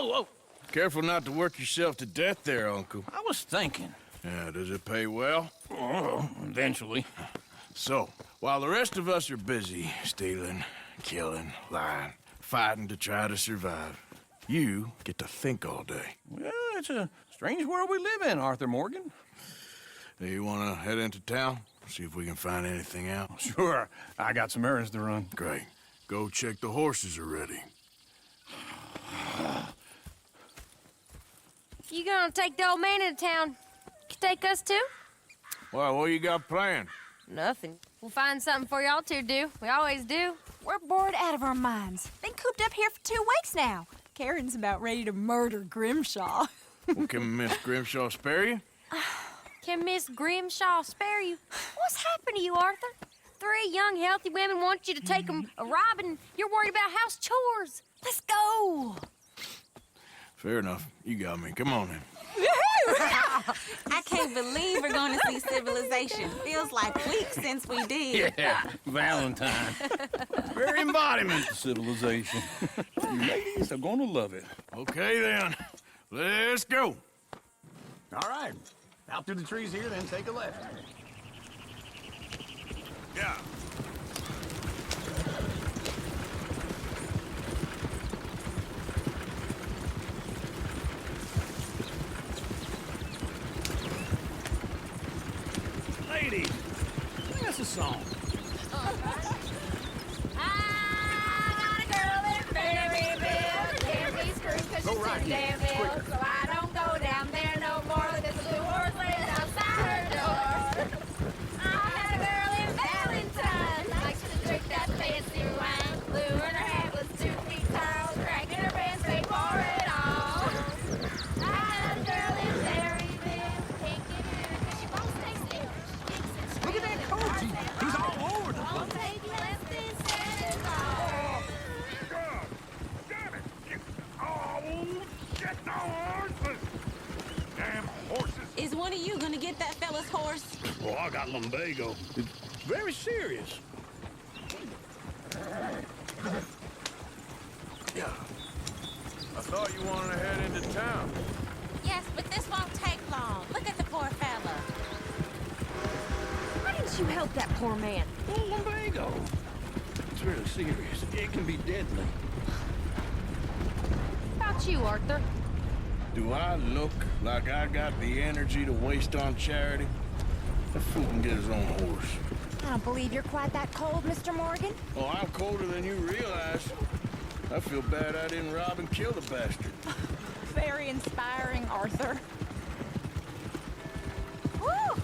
whoa. Careful not to work yourself to death there, Uncle. I was thinking. Yeah, does it pay well? Oh, eventually. So, while the rest of us are busy stealing, killing, lying, fighting to try to survive, you get to think all day. Well, it's a strange world we live in, Arthur Morgan. Do you want to head into town? See if we can find anything out? Sure, I got some errands to run. Great. Go check the horses are ready. You gonna take the old man into town? You take us too? Well, what you got planned? Nothing. We'll find something for y'all to do. We always do. We're bored out of our minds. Been cooped up here for 2 weeks now. Karen's about ready to murder Grimshaw. Well, can Miss Grimshaw spare you? Can Miss Grimshaw spare you? What's happened to you, Arthur? 3 young, healthy women want you to take them a robbing. You're worried about house chores. Let's go. Fair enough. You got me. Come on then. I can't believe we're going to see civilization. Feels like weeks since we did. Yeah, Valentine. Very embodiment of civilization. You ladies are gonna love it. Okay then. Let's go. All right. Out through the trees here, then take a left. Yeah. Ladies, sing us a song. Go right here. So I don't go down there no more. There's a blue horse laying outside her door. I had a girl in Valentine. Likes to drink that fancy wine. Blue and her hat was 2 feet tall. Cracking her pants, they pour it on. I had a girl in Maryville. Can't get her 'cause she won't stay still. She kicks and Look at that coach. He's all over the won't place. take less than 7 bars. God damn it! Oh, get the horses! Damn horses! Is one of you going to get that fella's horse? Oh, I got lumbago. It's very serious. Yeah. I thought you wanted to head into town. Yes, but this won't take long. Look at the poor fella. Why didn't you help that poor man? Oh, lumbago. It's really serious. It can be deadly. How about you, Arthur? Do I look like I got the energy to waste on charity? That fool can get his own horse. I don't believe you're quite that cold, Mr. Morgan. Oh, I'm colder than you realize. I feel bad I didn't rob and kill the bastard. Very inspiring, Arthur. Woo!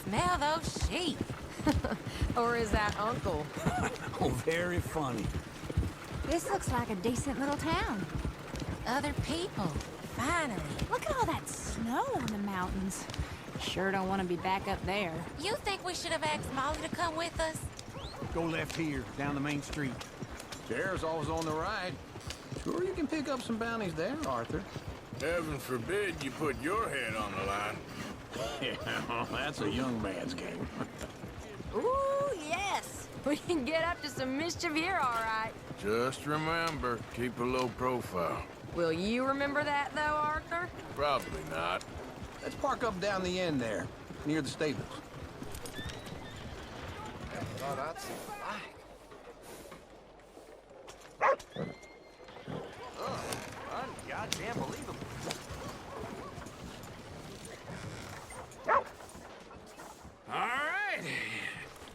Smell those sheep. Or is that Uncle? Oh, very funny. This looks like a decent little town. Other people. Finally. Look at all that snow on the mountains. Sure don't want to be back up there. You think we should have asked Molly to come with us? Go left here, down the main street. Chair's always on the right. Sure you can pick up some bounties there, Arthur. Heaven forbid you put your head on the line. Yeah, that's a young man's game. Ooh, yes. We can get up to some mischief here, all right. Just remember, keep a low profile. Will you remember that, though, Arthur? Probably not. Let's park up down the end there, near the stables. Oh, that's goddamn believable. All right.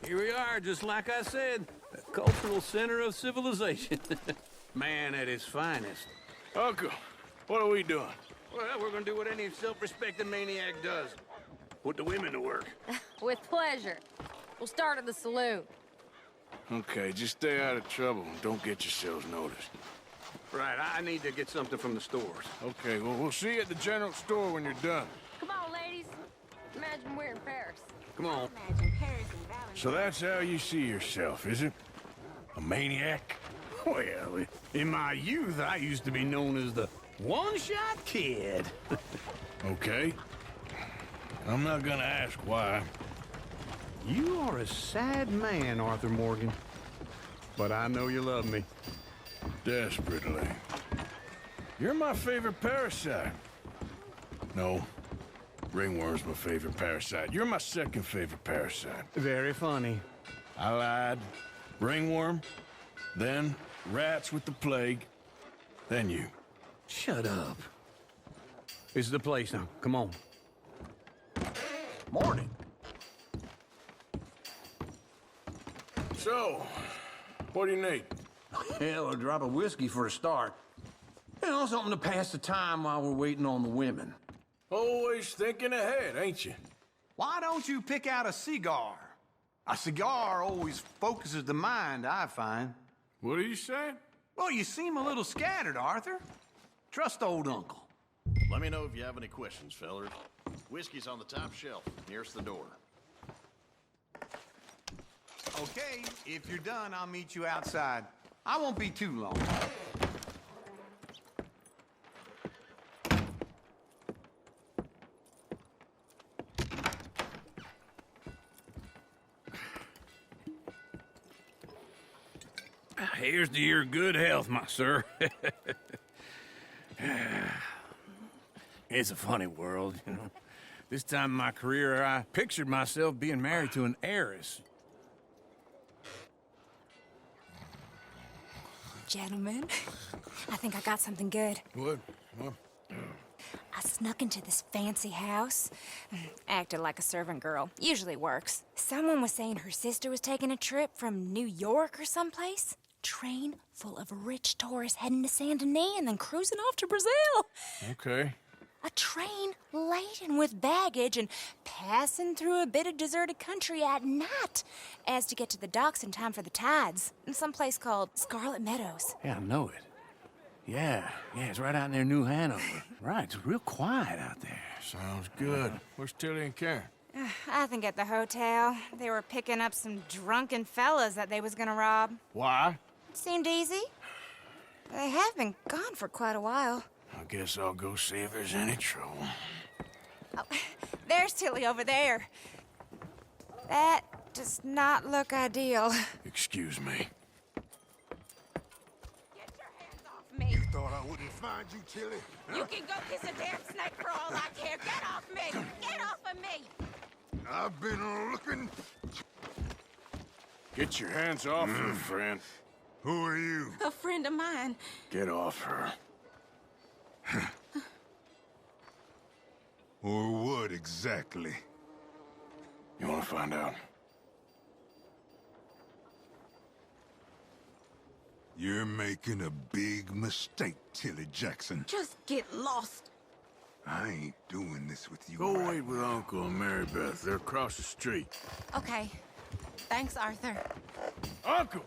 Here we are, just like I said. The cultural center of civilization. Man at his finest. Uncle, what are we doing? Well, we're gonna do what any self-respecting maniac does. Put the women to work. With pleasure. We'll start at the saloon. Okay, just stay out of trouble and don't get yourselves noticed. Right, I need to get something from the stores. Okay, well, we'll see you at the general store when you're done. Come on, ladies. Imagine we're in Paris. Come on. Imagine Paris and Valentine. So that's how you see yourself, is it? A maniac? Well, in my youth, I used to be known as the one-shot kid. Okay. I'm not gonna ask why. You are a sad man, Arthur Morgan. But I know you love me. Desperately. You're my favorite parasite. No, ringworm's my favorite parasite. You're my second favorite parasite. Very funny. I lied. Ringworm, then rats with the plague, then you. Shut up. This is the place now. Come on. Morning. So, what do you need? Hell, a drop of whiskey for a start. You know, something to pass the time while we're waiting on the women. Always thinking ahead, ain't you? Why don't you pick out a cigar? A cigar always focuses the mind, I find. What are you saying? Well, you seem a little scattered, Arthur. Trust old uncle. Let me know if you have any questions, fellers. Whiskey's on the top shelf, nearest the door. Okay, if you're done, I'll meet you outside. I won't be too long. Here's to your good health, my sir. It's a funny world, you know. This time in my career, I pictured myself being married to an heiress. Gentlemen, I think I got something good. What? I snuck into this fancy house. Acted like a servant girl. Usually works. Someone was saying her sister was taking a trip from New York or someplace. Train full of rich tourists heading to Saint Denis and then cruising off to Brazil. Okay. A train laden with baggage and passing through a bit of deserted country at night as to get to the docks in time for the tides in some place called Scarlet Meadows. Yeah, I know it. Yeah, it's right out near New Hanover. Right, it's real quiet out there. Sounds good. Where's Tilly and Karen? I think at the hotel. They were picking up some drunken fellas that they was gonna rob. Why? Seemed easy. They have been gone for quite a while. I guess I'll go see if there's any trouble. Oh, there's Tilly over there. That does not look ideal. Excuse me. Get your hands off me. Thought I wouldn't find you, Tilly. You can go kiss a damn snake for all I care. Get off me! Get off of me! I've been looking. Get your hands off her, friend. Who are you? A friend of mine. Get off her. Or what exactly? You want to find out? You're making a big mistake, Tilly Jackson. Just get lost. I ain't doing this with you. Go right wait with now. Uncle and Mary Beth. They're across the street. Okay. Thanks, Arthur. Uncle!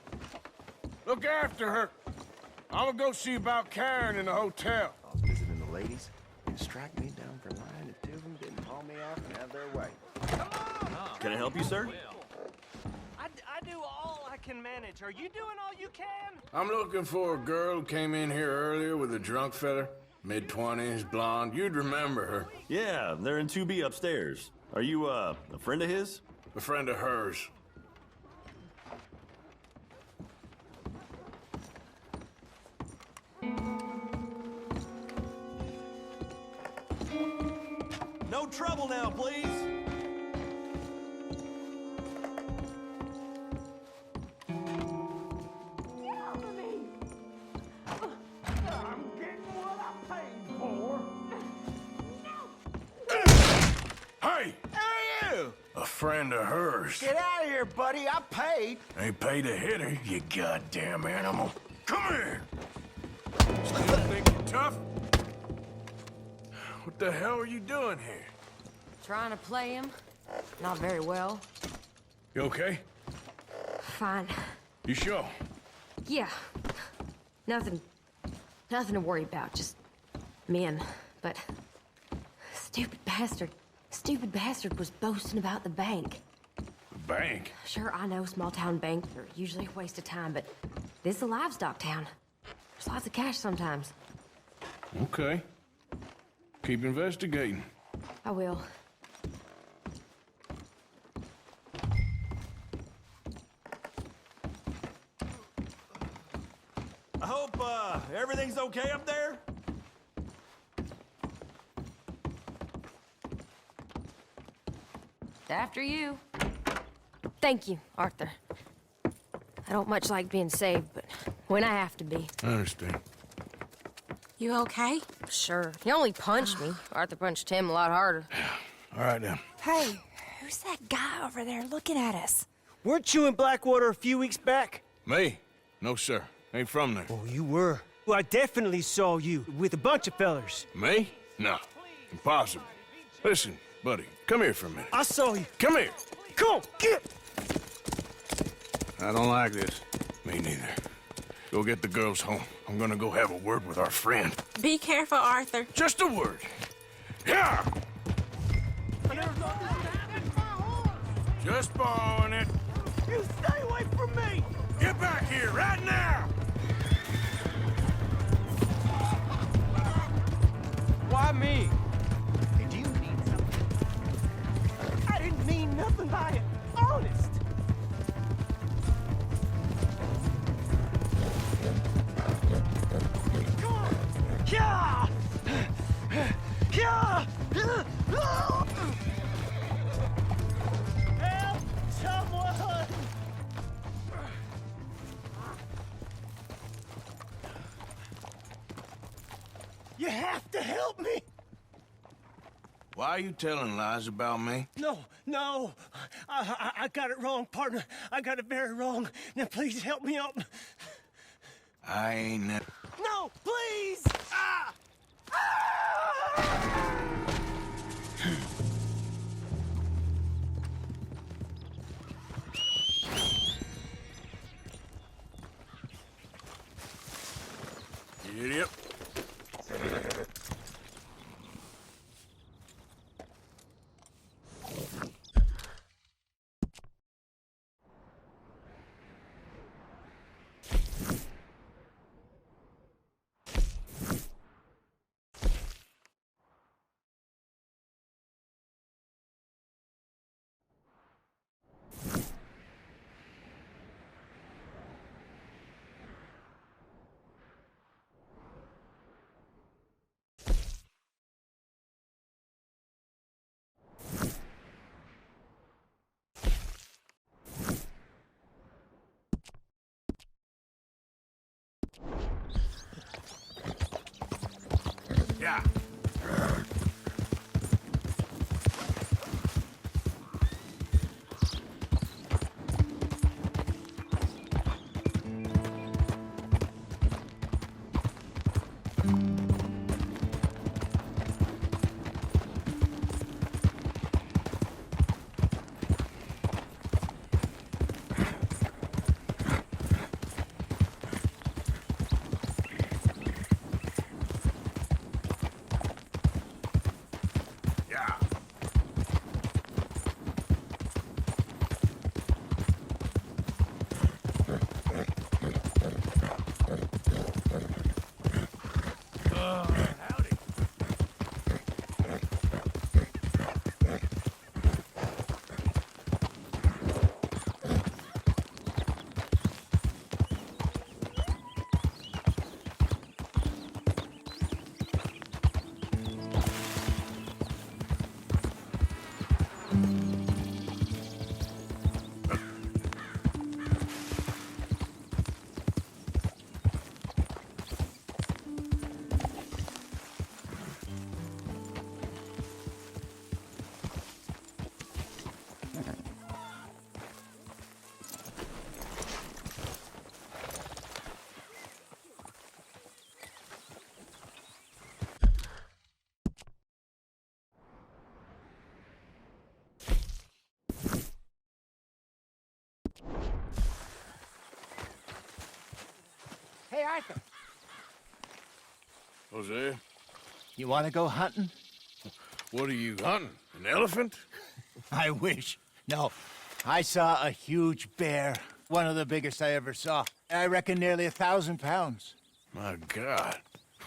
Look after her. I'm gonna go see about Karen in the hotel. I was visiting the ladies. They'd strike me down for lying if two of them didn't haul me off and have their way. Can I help you, sir? I do all I can manage. Are you doing all you can? I'm looking for a girl who came in here earlier with a drunk fella. Mid-20s, blonde. You'd remember her. Yeah, they're in 2B upstairs. Are you, a friend of his? A friend of hers. No trouble now, please. I'm getting what I paid for. Hey! Who are you? A friend of hers. Get out of here, buddy. I paid. Ain't paid to hit her, you goddamn animal. Come here! Still think you're tough? What the hell are you doing here? Trying to play him. Not very well. You okay? Fine. You sure? Yeah. Nothing to worry about. Just men. But stupid bastard was boasting about the bank. The bank? Sure, I know small town banks are usually a waste of time, but this is a livestock town. There's lots of cash sometimes. Okay. Keep investigating. I will. I hope, everything's okay up there? after you. Thank you, Arthur. I don't much like being saved, but when I have to be. I understand. You okay? Sure. He only punched me. Arthur punched him a lot harder. All right, then. Hey, who's that guy over there looking at us? Weren't you in Blackwater a few weeks back? Me? No, sir. Ain't from there. Oh, you were. Well, I definitely saw you with a bunch of fellers. Me? No. Impossible. Listen, buddy, come here for a minute. I saw you. Come here. Come on, get! I don't like this. Me neither. Go get the girls home. I'm gonna go have a word with our friend. Be careful, Arthur. Just a word. Yeah! Just borrowing it. You stay away from me! Get back here right now! Why me? Did you mean something? I didn't mean nothing by it. Honest. Come on. Yeah! Yeah! Help someone! You have to help me! Why are you telling lies about me? No. I got it wrong, partner. I got it very wrong. Now, please help me out. I ain't never... No, please! Ah! Ah! Idiot. Yeah. Hey, Arthur. Jose? You want to go hunting? What are you hunting? An elephant? I wish. No. I saw a huge bear. One of the biggest I ever saw. I reckon nearly 1,000 pounds. My God.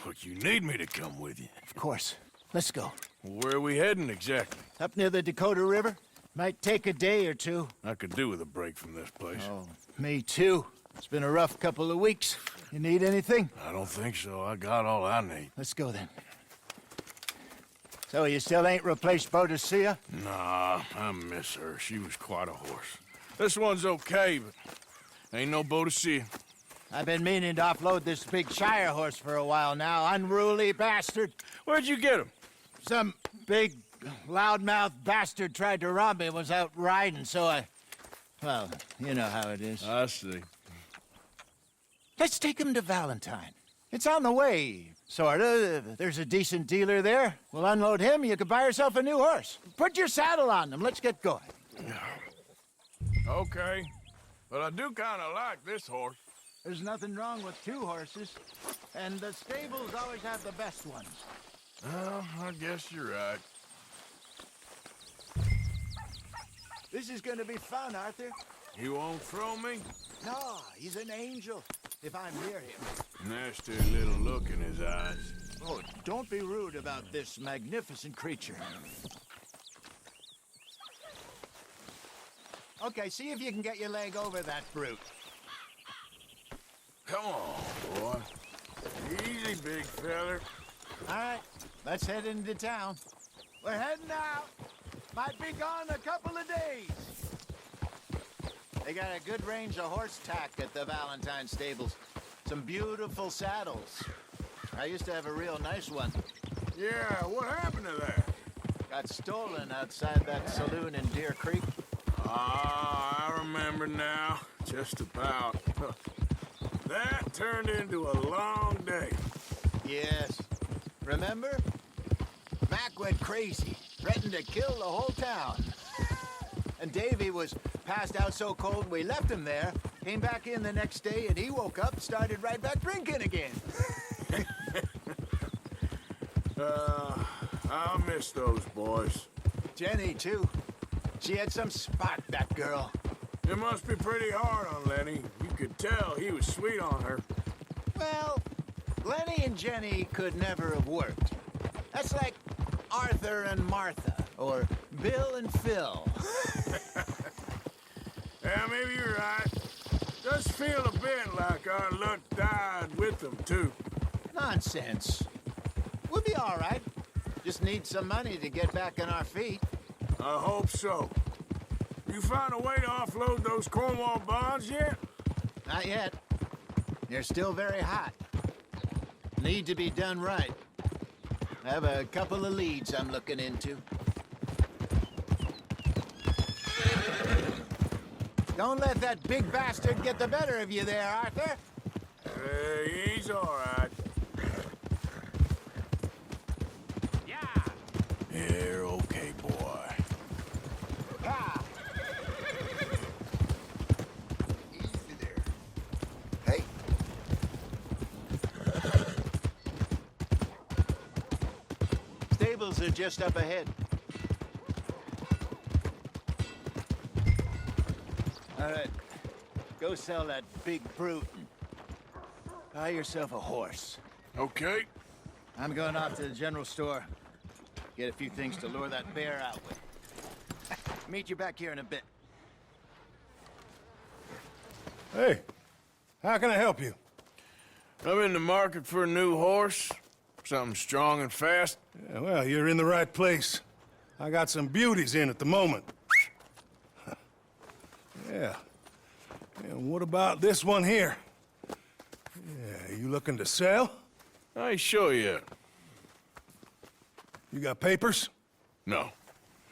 Look, you need me to come with you. Of course. Let's go. Where are we heading exactly? Up near the Dakota River. Might take a day or two. I could do with a break from this place. Oh, me too. It's been a rough couple of weeks. You need anything? I don't think so. I got all I need. Let's go then. So you still ain't replaced Boadicea? Nah, I miss her. She was quite a horse. This one's okay, but ain't no Boadicea. I've been meaning to offload this big Shire horse for a while now. Unruly bastard. Where'd you get him? Some big, loudmouth bastard tried to rob me and was out riding, so I... Well, you know how it is. I see. Let's take him to Valentine. It's on the way, sorta. There's a decent dealer there. We'll unload him, you could buy yourself a new horse. Put your saddle on him, let's get going. Okay, but I do kind of like this horse. There's nothing wrong with two horses, and the stables always have the best ones. Well, I guess you're right. This is gonna be fun, Arthur. You won't throw me? No, he's an angel, if I'm near him. Nasty little look in his eyes. Oh, don't be rude about this magnificent creature. Okay, see if you can get your leg over that brute. Come on, boy. Easy, big feller. All right, let's head into town. We're heading out. Might be gone a couple of days. They got a good range of horse tack at the Valentine stables. Some beautiful saddles. I used to have a real nice one. Yeah, what happened to that? Got stolen outside that saloon in Deer Creek. Ah, I remember now. Just about. That turned into a long day. Yes. Remember? Mac went crazy, threatened to kill the whole town. And Davy was passed out so cold we left him there, came back in the next day, and he woke up and started right back drinking again. I'll miss those boys. Jenny, too. She had some spark, that girl. It must be pretty hard on Lenny. You could tell he was sweet on her. Well, Lenny and Jenny could never have worked. That's like Arthur and Martha, or Bill and Phil. Yeah, maybe you're right. Does feel a bit like our luck died with them, too. Nonsense. We'll be all right. Just need some money to get back on our feet. I hope so. You found a way to offload those Cornwall bonds yet? Not yet. They're still very hot. Need to be done right. I have a couple of leads I'm looking into. Don't let that big bastard get the better of you there, Arthur. He's all right. Yeah. You're okay, boy. Ha! Easy there. Hey. Stables are just up ahead. All right, go sell that big brute and buy yourself a horse. Okay. I'm going off to the general store. Get a few things to lure that bear out with. Meet you back here in a bit. Hey, how can I help you? I'm in the market for a new horse. Something strong and fast. Yeah, well, you're in the right place. I got some beauties in at the moment. Yeah. And what about this one here? Yeah, you looking to sell? I ain't sure yet. You got papers? No.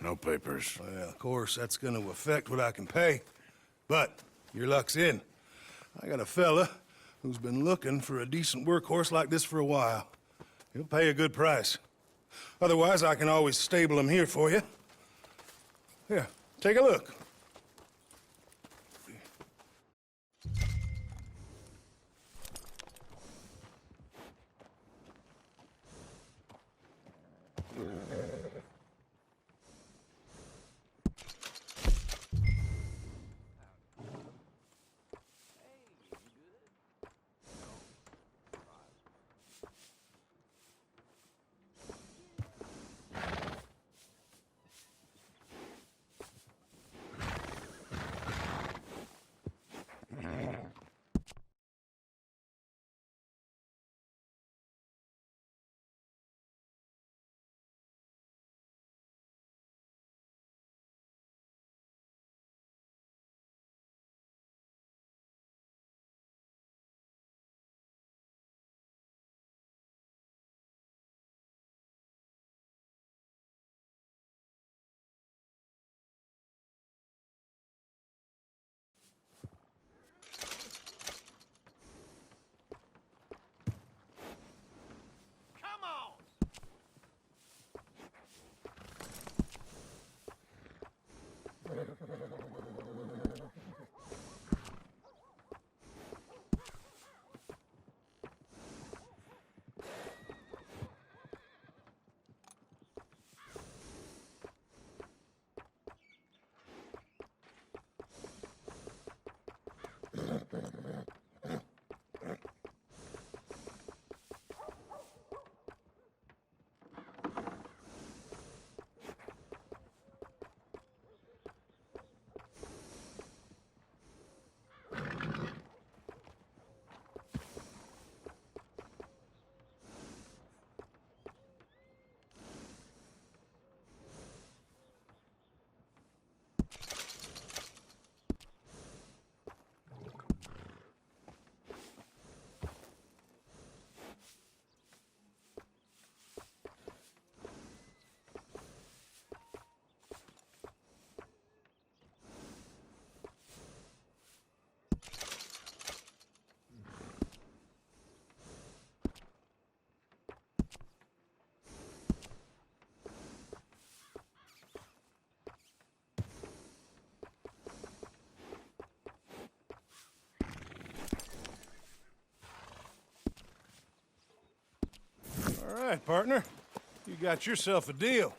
No papers. Well, of course, that's gonna affect what I can pay. But your luck's in. I got a fella who's been looking for a decent workhorse like this for a while. He'll pay a good price. Otherwise, I can always stable him here for you. Here, take a look. All right, partner. You got yourself a deal.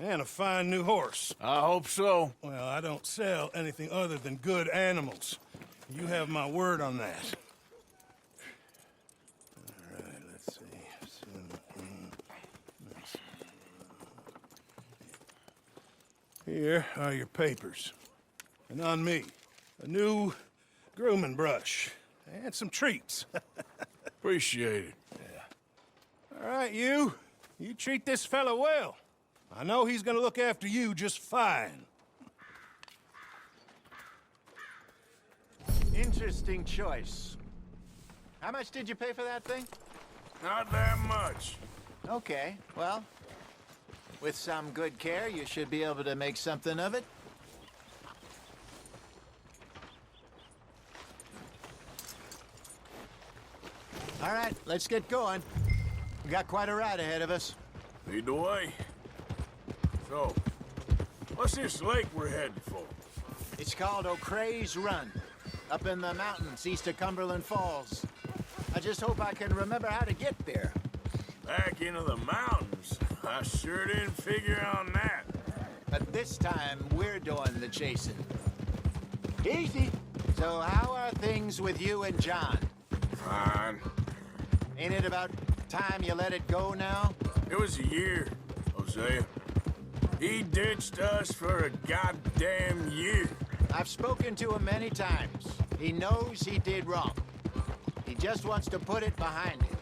And a fine new horse. I hope so. Well, I don't sell anything other than good animals. You have my word on that. All right, let's see. Here are your papers. And on me, a new grooming brush. And some treats. Appreciate it. Yeah. All right, you. You treat this fella well. I know he's gonna look after you just fine. Interesting choice. How much did you pay for that thing? Not that much. Okay, well, with some good care, you should be able to make something of it. All right, let's get going. We got quite a ride ahead of us. Lead the way. So, what's this lake we're heading for? It's called O'Creagh's Run, up in the mountains east of Cumberland Falls. I just hope I can remember how to get there. Back into the mountains? I sure didn't figure on that. But this time, we're doing the chasing. Easy. So how are things with you and John? Fine. Ain't it about time you let it go now? It was a year, Hosea. He ditched us for a goddamn year. I've spoken to him many times. He knows he did wrong. He just wants to put it behind him.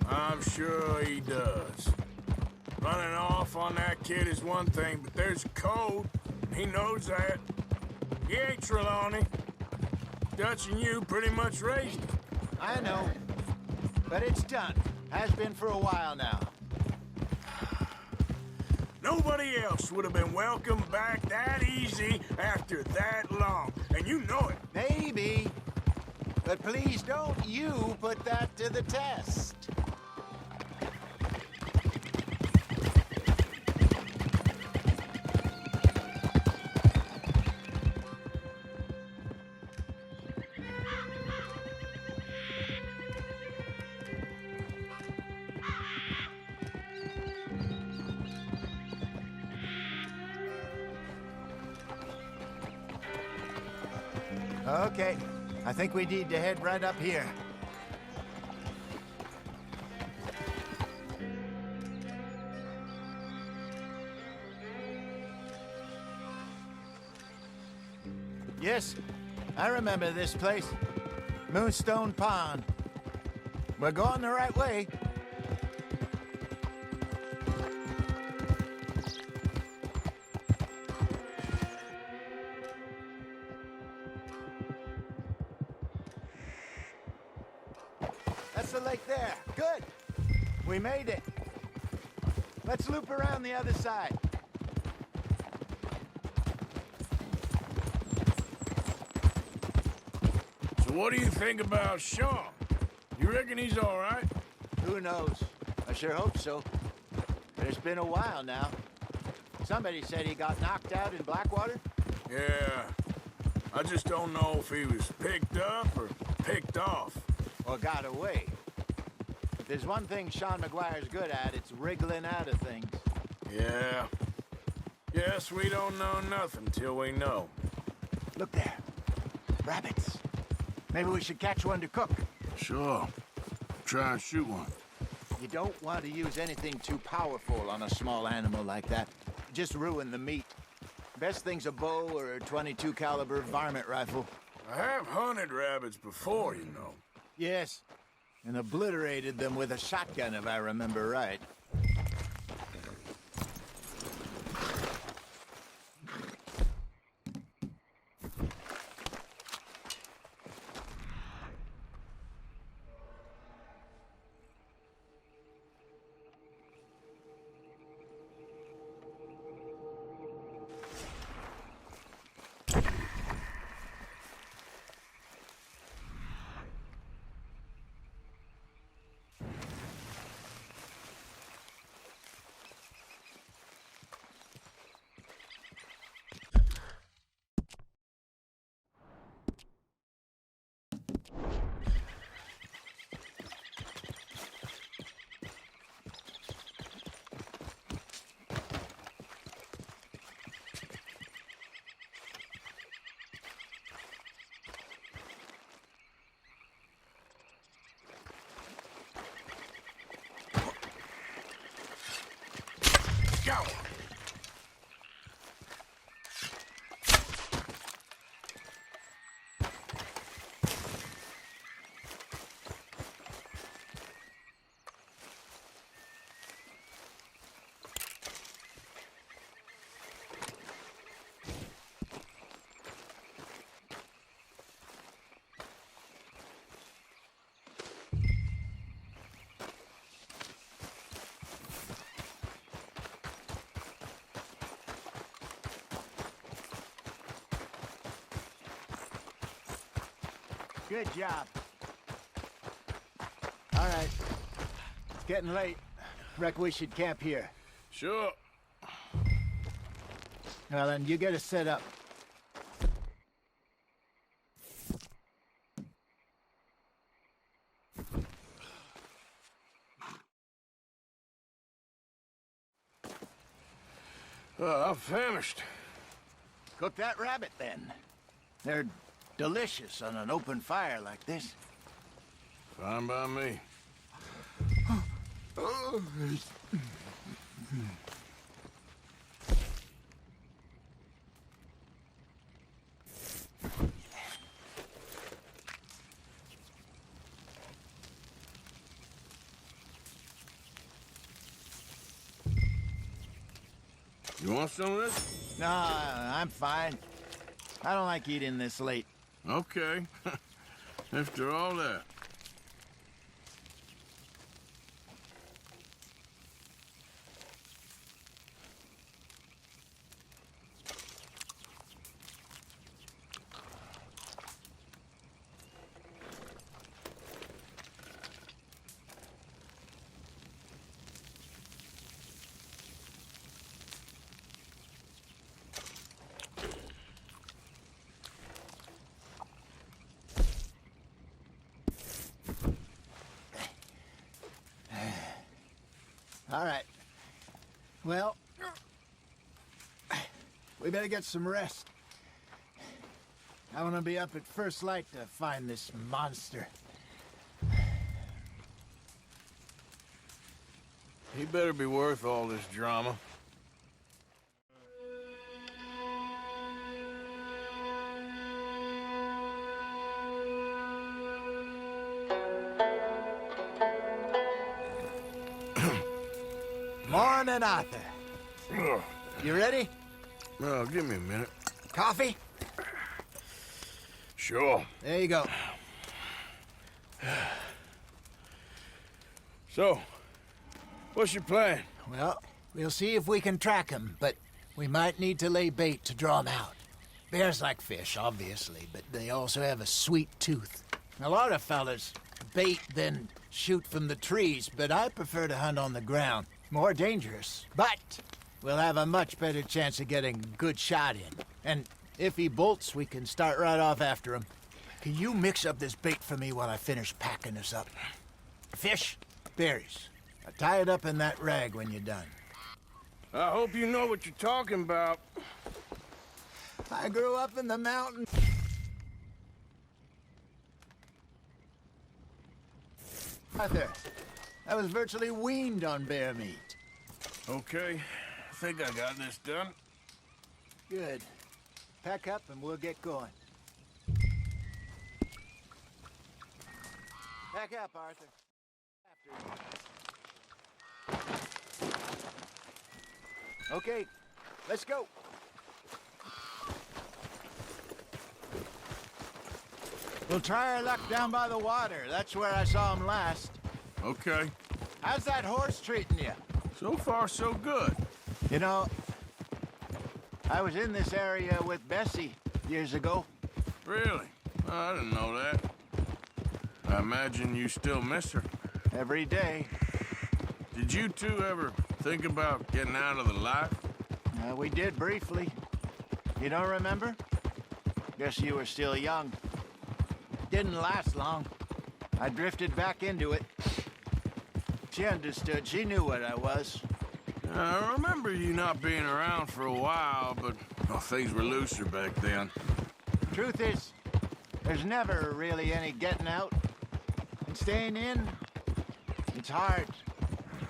I'm sure he does. Running off on that kid is one thing, but there's a code. He knows that. He ain't Trelawney. Dutch and you pretty much raised him. I know. But it's done. Has been for a while now. Nobody else would have been welcomed back that easy after that long. And you know it. Maybe. But please don't you put that to the test. Okay, I think we need to head right up here. Yes, I remember this place. Moonstone Pond. We're going the right way. That's the lake there. Good. We made it. Let's loop around the other side. So what do you think about Sean? You reckon he's all right? Who knows? I sure hope so. But it's been a while now. Somebody said he got knocked out in Blackwater? Yeah. I just don't know if he was picked up or picked off. Or got away. If there's one thing Sean McGuire's good at, it's wriggling out of things. Yeah. Guess we don't know nothing till we know. Look there. Rabbits. Maybe we should catch one to cook. Sure. Try and shoot one. You don't want to use anything too powerful on a small animal like that. Just ruin the meat. Best thing's a bow or a .22 caliber varmint rifle. I have hunted rabbits before, you know. Yes, and obliterated them with a shotgun, if I remember right. Good job. All right. It's getting late. Reckon we should camp here. Sure. Well, then, you get us set up. I'm famished. Cook that rabbit, then. They're delicious on an open fire like this. Fine by me. You want some of this? No, I'm fine. I don't like eating this late. Okay. After all that. All right. Well, we better get some rest. I want to be up at first light to find this monster. He better be worth all this drama. Morning, Arthur. You ready? Well, give me a minute. Coffee? Sure. There you go. So, what's your plan? Well, we'll see if we can track him, but we might need to lay bait to draw him out. Bears like fish, obviously, but they also have a sweet tooth. A lot of fellas bait, then shoot from the trees, but I prefer to hunt on the ground. More dangerous, but we'll have a much better chance of getting a good shot in. And if he bolts, we can start right off after him. Can you mix up this bait for me while I finish packing this up? Fish, berries. Now tie it up in that rag when you're done. I hope you know what you're talking about. I grew up in the mountains. Arthur, I was virtually weaned on bear meat. Okay, I think I got this done. Good. Pack up and we'll get going. Pack up, Arthur. Okay, let's go. We'll try our luck down by the water. That's where I saw him last. Okay. How's that horse treating you? So far, so good. You know, I was in this area with Bessie years ago. Really? I didn't know that. I imagine you still miss her. Every day. Did you two ever think about getting out of the life? We did briefly. You don't remember? Guess you were still young. Didn't last long. I drifted back into it. She understood. She knew what I was. I remember you not being around for a while, but things were looser back then. Truth is, there's never really any getting out. And staying in, it's hard.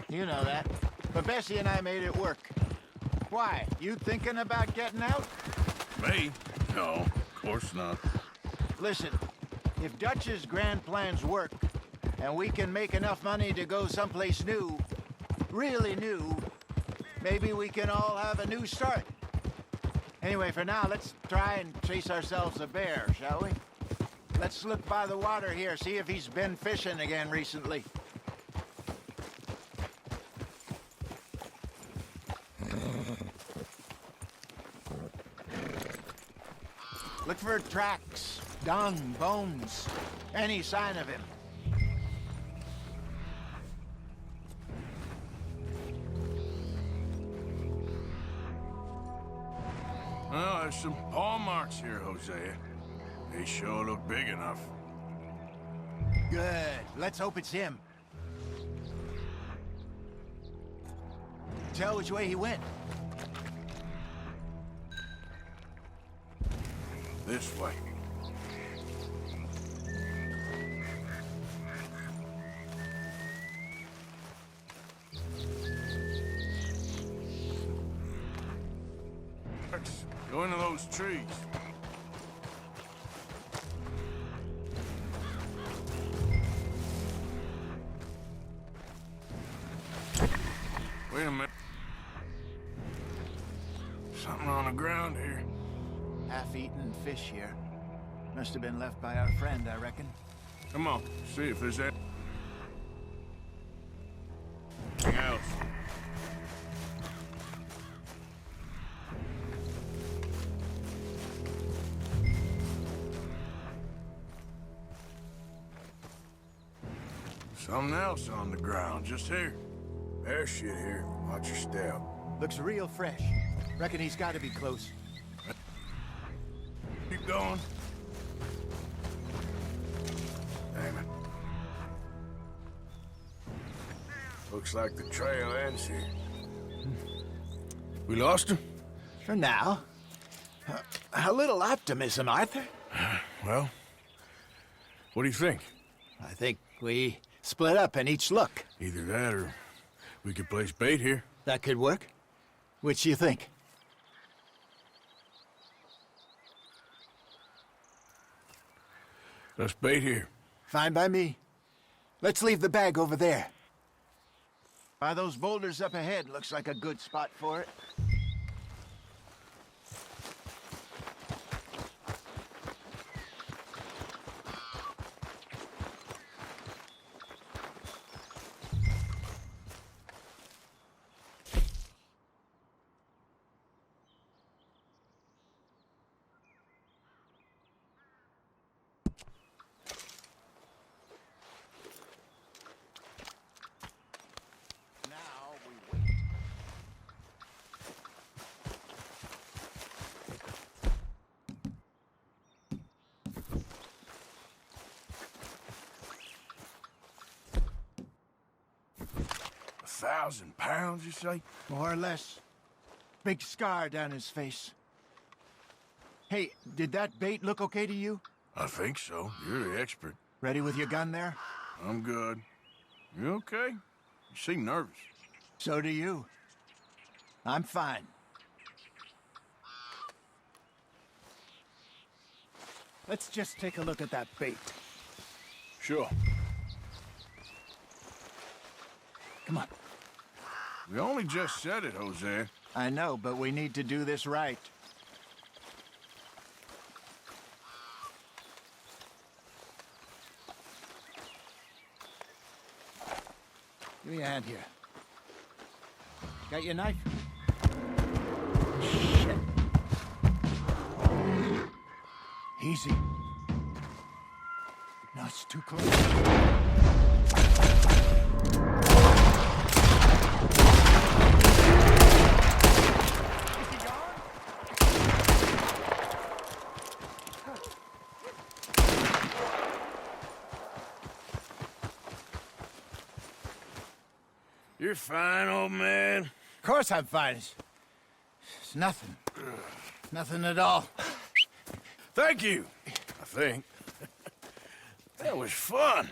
You know that. But Bessie and I made it work. Why? You thinking about getting out? Me? No, of course not. Listen, if Dutch's grand plans work, and we can make enough money to go someplace new, really new, maybe we can all have a new start. Anyway, for now, let's try and chase ourselves a bear, shall we? Let's look by the water here, see if he's been fishing again recently. Look for tracks. dung, bones, any sign of him. Well, there's some paw marks here, Hosea. They sure look big enough. Good. Let's hope it's him. Tell which way he went. This way. Go into those trees. Wait a minute. Something on the ground here. Half-eaten fish here. Must have been left by our friend, I reckon. Come on, see if there's anything else. Something else on the ground, just here. There's shit here. Watch your step. Looks real fresh. Reckon he's got to be close. Keep going. Damn it. Looks like the trail ends here. We lost him? For now. A little optimism, Arthur. Well, what do you think? I think we split up and each look. Either that or we could place bait here. That could work. Which do you think? Let's bait here. Fine by me. Let's leave the bag over there. By those boulders up ahead, looks like a good spot for it. £1,000, you say? More or less. Big scar down his face. Hey, did that bait look okay to you? I think so. You're the expert. Ready with your gun there? I'm good. You okay? You seem nervous. So do you. I'm fine. Let's just take a look at that bait. Sure. Come on. We only just said it, Jose. I know, but we need to do this right. Give me a hand here. Got your knife? Shit. Easy. No, it's too close. You're fine, old man. Of course I'm fine. It's nothing. Nothing at all. Thank you, I think. That was fun.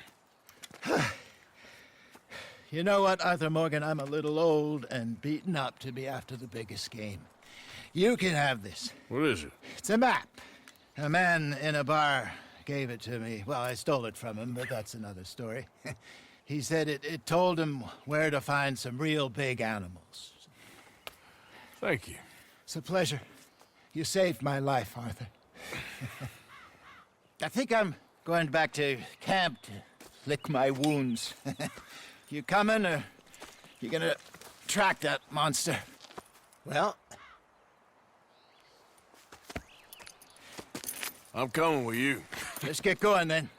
You know what, Arthur Morgan? I'm a little old and beaten up to be after the biggest game. You can have this. What is it? It's a map. A man in a bar gave it to me. Well, I stole it from him, but that's another story. He said it told him where to find some real big animals. Thank you. It's a pleasure. You saved my life, Arthur. I think I'm going back to camp to lick my wounds. You coming, or you gonna track that monster? Well, I'm coming with you. Let's get going then.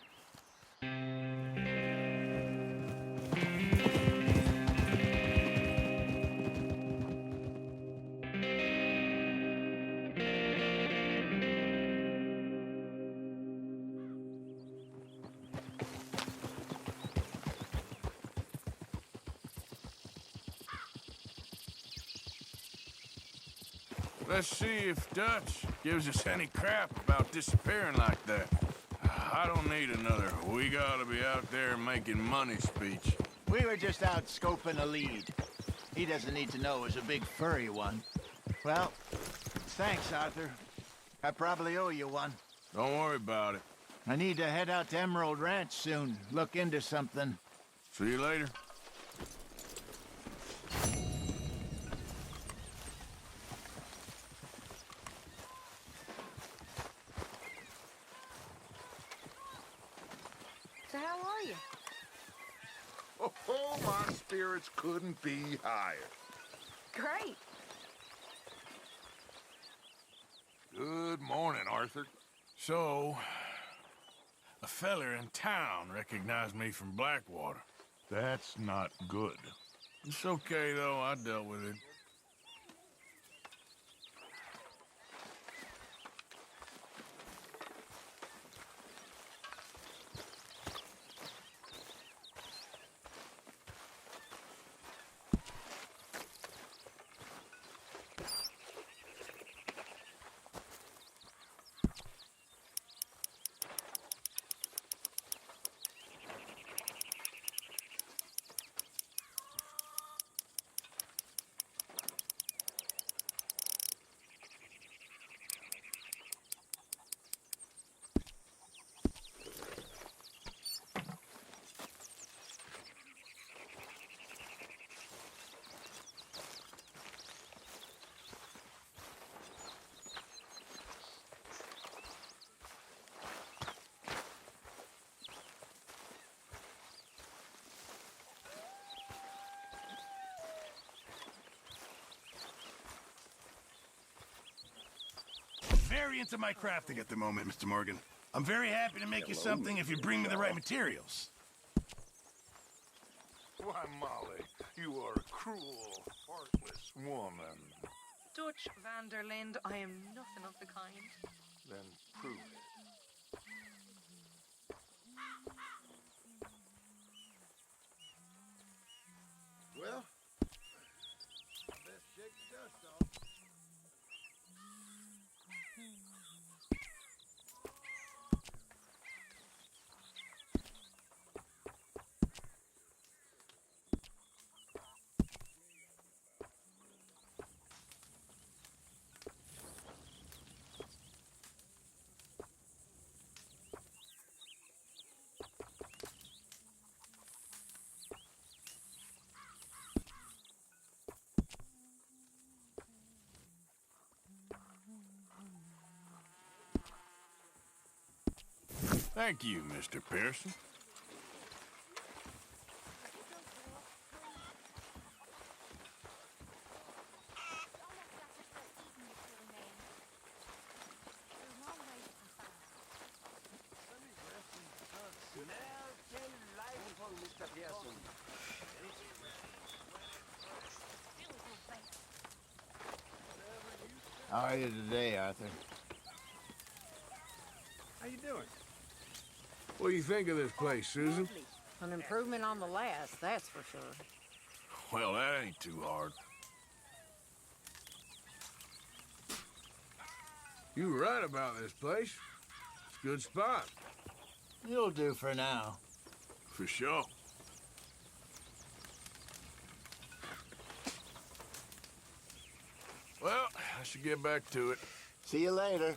Let's see if Dutch gives us any crap about disappearing like that. I don't need another "we gotta be out there making money" speech. We were just out scoping a lead. He doesn't need to know it was a big furry one. Well, thanks, Arthur. I probably owe you one. Don't worry about it. I need to head out to Emerald Ranch soon. Look into something. See you later. So how are you? Oh, my spirits couldn't be higher. Great. Good morning, Arthur. So, a feller in town recognized me from Blackwater. That's not good. It's okay, though. I dealt with it. Very into my crafting at the moment, Mr. Morgan. I'm very happy to make you something if you bring me the right materials. Why, Molly, you are a cruel, heartless woman. Dutch van der Linde, I am nothing of the kind. Then prove it. Well, best shake the dust off. Thank you, Mr. Pearson. How are you today, Arthur? How you doing? What do you think of this place, Susan? An improvement on the last, that's for sure. Well, that ain't too hard. You were right about this place. It's a good spot. You'll do for now. For sure. Well, I should get back to it. See you later.